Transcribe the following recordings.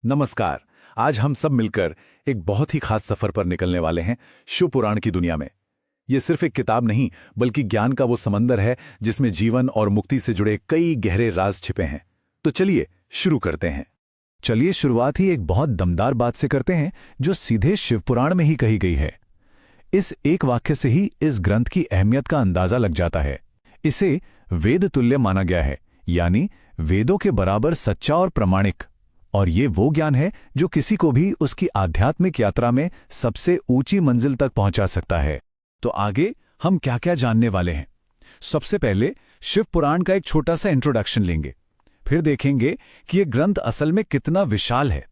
नमस्कार। आज हम सब मिलकर एक बहुत ही खास सफर पर निकलने वाले हैं शिव पुराण की दुनिया में। ये सिर्फ एक किताब नहीं, बल्कि ज्ञान का वो समंदर है जिसमें जीवन और मुक्ति से जुड़े कई गहरे राज छिपे हैं। तो चलिए शुरू करते हैं। चलिए शुरुआत ही एक बहुत दमदार बात से करते हैं जो सीधे शिवपुराण में ही कही गई है। इस एक वाक्य से ही इस ग्रंथ की अहमियत का अंदाजा लग जाता है। इसे वेद तुल्य माना गया है, यानी वेदों के बराबर सच्चा और प्रामाणिक। और ये वो ज्ञान है जो किसी को भी उसकी आध्यात्मिक यात्रा में सबसे ऊंची मंजिल तक पहुंचा सकता है। तो आगे हम क्या क्या जानने वाले हैं? सबसे पहले शिव पुराण का एक छोटा सा इंट्रोडक्शन लेंगे, फिर देखेंगे कि ये ग्रंथ असल में कितना विशाल है।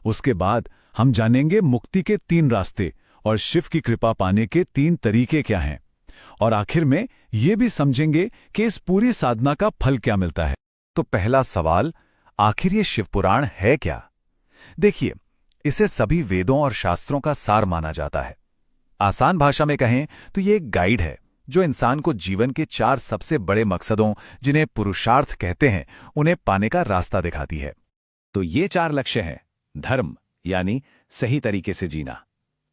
उसके बाद हम जानेंगे मुक्ति के 3 रास्ते और शिव की कृपा पाने के 3 तरीके क्या हैं। और आखिर में ये भी समझेंगे कि इस पूरी साधना का फल क्या मिलता है। तो पहला सवाल, आखिर ये शिवपुराण है क्या? देखिए, इसे सभी वेदों और शास्त्रों का सार माना जाता है। आसान भाषा में कहें तो ये एक गाइड है जो इंसान को जीवन के 4 सबसे बड़े मकसदों, जिन्हें पुरुषार्थ कहते हैं, उन्हें पाने का रास्ता दिखाती है। तो ये 4 लक्ष्य हैं: धर्म यानी सही तरीके से जीना,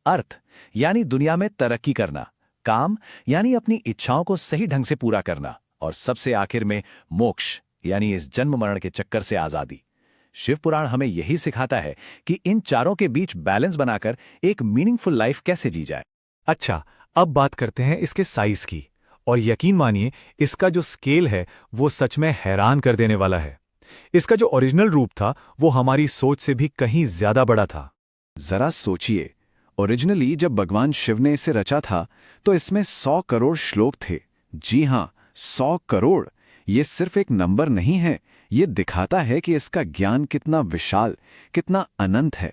अर्थ यानी दुनिया में तरक्की करना, काम यानी अपनी इच्छाओं को सही ढंग से पूरा करना, और सबसे आखिर में मोक्ष यानी इस जन्म मरण के चक्कर से आजादी। शिव पुराण हमें यही सिखाता है कि इन चारों के बीच बैलेंस बनाकर एक मीनिंगफुल लाइफ कैसे जी जाए। अच्छा, अब बात करते हैं इसके साइज की। और यकीन मानिए, इसका जो स्केल है वो सच में हैरान कर देने वाला है। इसका जो ओरिजिनल रूप था वो हमारी सोच से भी कहीं ज्यादा बड़ा था। जरा सोचिए, ओरिजिनली जब भगवान शिव ने इसे रचा था तो इसमें 100 करोड़ श्लोक थे। जी हां, 100 करोड़। ये सिर्फ एक नंबर नहीं है, ये दिखाता है कि इसका ज्ञान कितना विशाल, कितना अनंत है।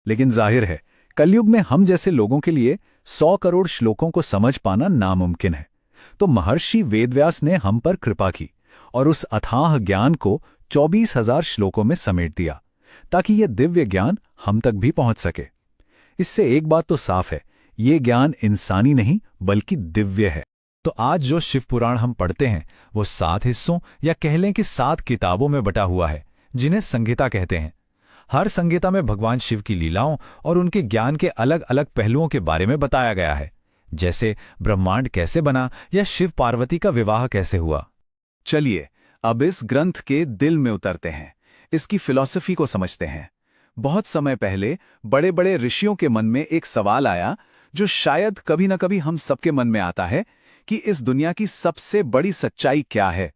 लेकिन जाहिर है, कलयुग में हम जैसे लोगों के लिए 100 करोड़ श्लोकों को समझ पाना नामुमकिन है। तो महर्षि वेदव्यास ने हम पर कृपा की और उस अथाह ज्ञान को 24,000 श्लोकों में समेट दिया, ताकि यह दिव्य ज्ञान हम तक भी पहुंच सके। इससे एक बात तो साफ है, ये ज्ञान इंसानी नहीं बल्कि दिव्य है। तो आज जो शिव पुराण हम पढ़ते हैं वो 7 हिस्सों या कह लें कि 7 किताबों में बटा हुआ है, जिन्हें संहिता कहते हैं। हर संहिता में भगवान शिव की लीलाओं और उनके ज्ञान के अलग अलग पहलुओं के बारे में बताया गया है, जैसे ब्रह्मांड कैसे बना या शिव पार्वती का विवाह कैसे हुआ। चलिए अब इस ग्रंथ के दिल में उतरते हैं, इसकी फिलॉसफी को समझते हैं। बहुत समय पहले बड़े बड़े ऋषियों के मन में एक सवाल आया, जो शायद कभी न कभी हम सबके मन में आता है, कि इस दुनिया की सबसे बड़ी सच्चाई क्या है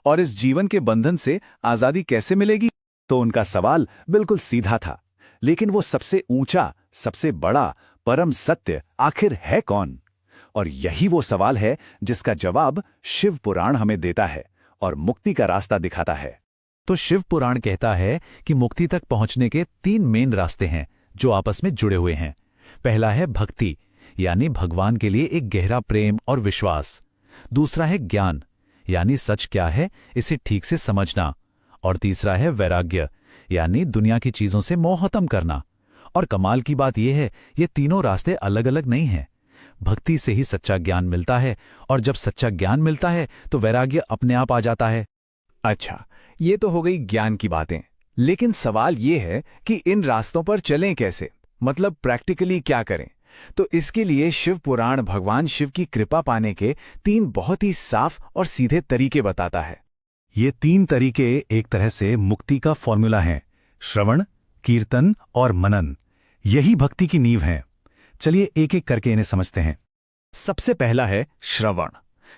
और इस जीवन के बंधन से आजादी कैसे मिलेगी। तो उनका सवाल बिल्कुल सीधा था, लेकिन वो सबसे ऊंचा, सबसे बड़ा, परम सत्य आखिर है कौन? और यही वो सवाल है जिसका जवाब शिव पुराण हमें देता है और मुक्ति का रास्ता दिखाता है। तो शिव पुराण कहता है कि मुक्ति तक पहुंचने के 3 मेन रास्ते हैं जो आपस में जुड़े हुए हैं। पहला है भक्ति, यानी भगवान के लिए एक गहरा प्रेम और विश्वास। दूसरा है ज्ञान, यानी सच क्या है इसे ठीक से समझना। और तीसरा है वैराग्य, यानी दुनिया की चीजों से मोह खत्म करना। और कमाल की बात यह है, ये तीनों रास्ते अलग अलग नहीं हैं। भक्ति से ही सच्चा ज्ञान मिलता है, और जब सच्चा ज्ञान मिलता है तो वैराग्य अपने आप आ जाता है। अच्छा, ये तो हो गई ज्ञान की बातें, लेकिन सवाल ये है कि इन रास्तों पर चलें कैसे, मतलब प्रैक्टिकली क्या करें। तो इसके लिए शिव पुराण भगवान शिव की कृपा पाने के 3 बहुत ही साफ और सीधे तरीके बताता है। ये 3 तरीके एक तरह से मुक्ति का फॉर्मूला हैं: श्रवण, कीर्तन और मनन। यही भक्ति की नींव है। चलिए एक एक करके इन्हें समझते हैं। सबसे पहला है श्रवण।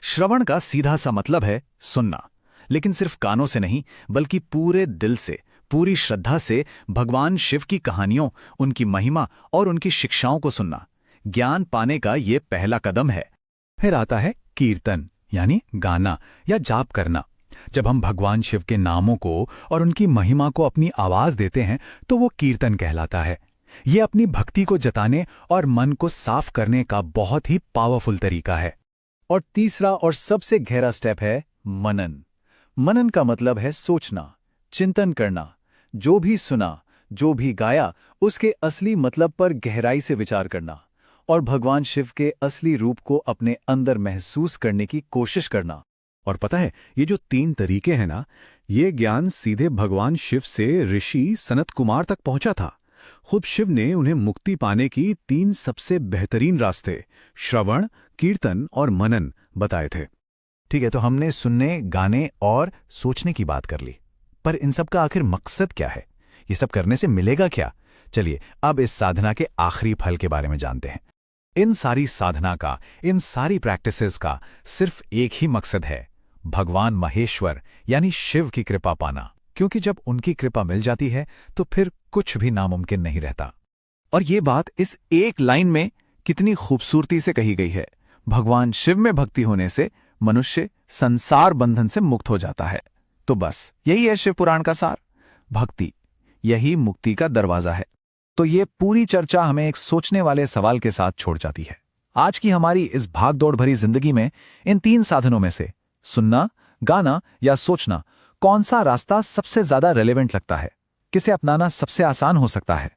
श्रवण का सीधा सा मतलब है सुनना, लेकिन सिर्फ कानों से नहीं बल्कि पूरे दिल से, पूरी श्रद्धा से भगवान शिव की कहानियों, उनकी महिमा और उनकी शिक्षाओं को सुनना। ज्ञान पाने का ये पहला कदम है। फिर आता है कीर्तन, यानी गाना या जाप करना। जब हम भगवान शिव के नामों को और उनकी महिमा को अपनी आवाज देते हैं तो वो कीर्तन कहलाता है। ये अपनी भक्ति को जताने और मन को साफ करने का बहुत ही पावरफुल तरीका है। और तीसरा और सबसे गहरा स्टेप है मनन। मनन का मतलब है सोचना, चिंतन करना। जो भी सुना, जो भी गाया, उसके असली मतलब पर गहराई से विचार करना और भगवान शिव के असली रूप को अपने अंदर महसूस करने की कोशिश करना। और पता है, ये जो 3 तरीके हैं ना, ये ज्ञान सीधे भगवान शिव से ऋषि सनत कुमार तक पहुंचा था। खुद शिव ने उन्हें मुक्ति पाने की 3 सबसे बेहतरीन रास्ते श्रवण, कीर्तन और मनन बताए थे। ठीक है, तो हमने सुनने, गाने और सोचने की बात कर ली, पर इन सब का आखिर मकसद क्या है? ये सब करने से मिलेगा क्या? चलिए अब इस साधना के आखिरी फल के बारे में जानते हैं। इन सारी साधना का, इन सारी प्रैक्टिसेस का सिर्फ एक ही मकसद है, भगवान महेश्वर यानी शिव की कृपा पाना। क्योंकि जब उनकी कृपा मिल जाती है तो फिर कुछ भी नामुमकिन नहीं रहता। और ये बात इस एक लाइन में कितनी खूबसूरती से कही गई है। भगवान शिव में भक्ति होने से मनुष्य संसार बंधन से मुक्त हो जाता है। तो बस यही है शिव पुराण का सार। भक्ति यही मुक्ति का दरवाजा है। तो ये पूरी चर्चा हमें एक सोचने वाले सवाल के साथ छोड़ जाती है। आज की हमारी इस भागदौड़ भरी जिंदगी में इन 3 साधनों में से सुनना, गाना या सोचना, कौन सा रास्ता सबसे ज्यादा रेलेवेंट लगता है? किसे अपनाना सबसे आसान हो सकता है?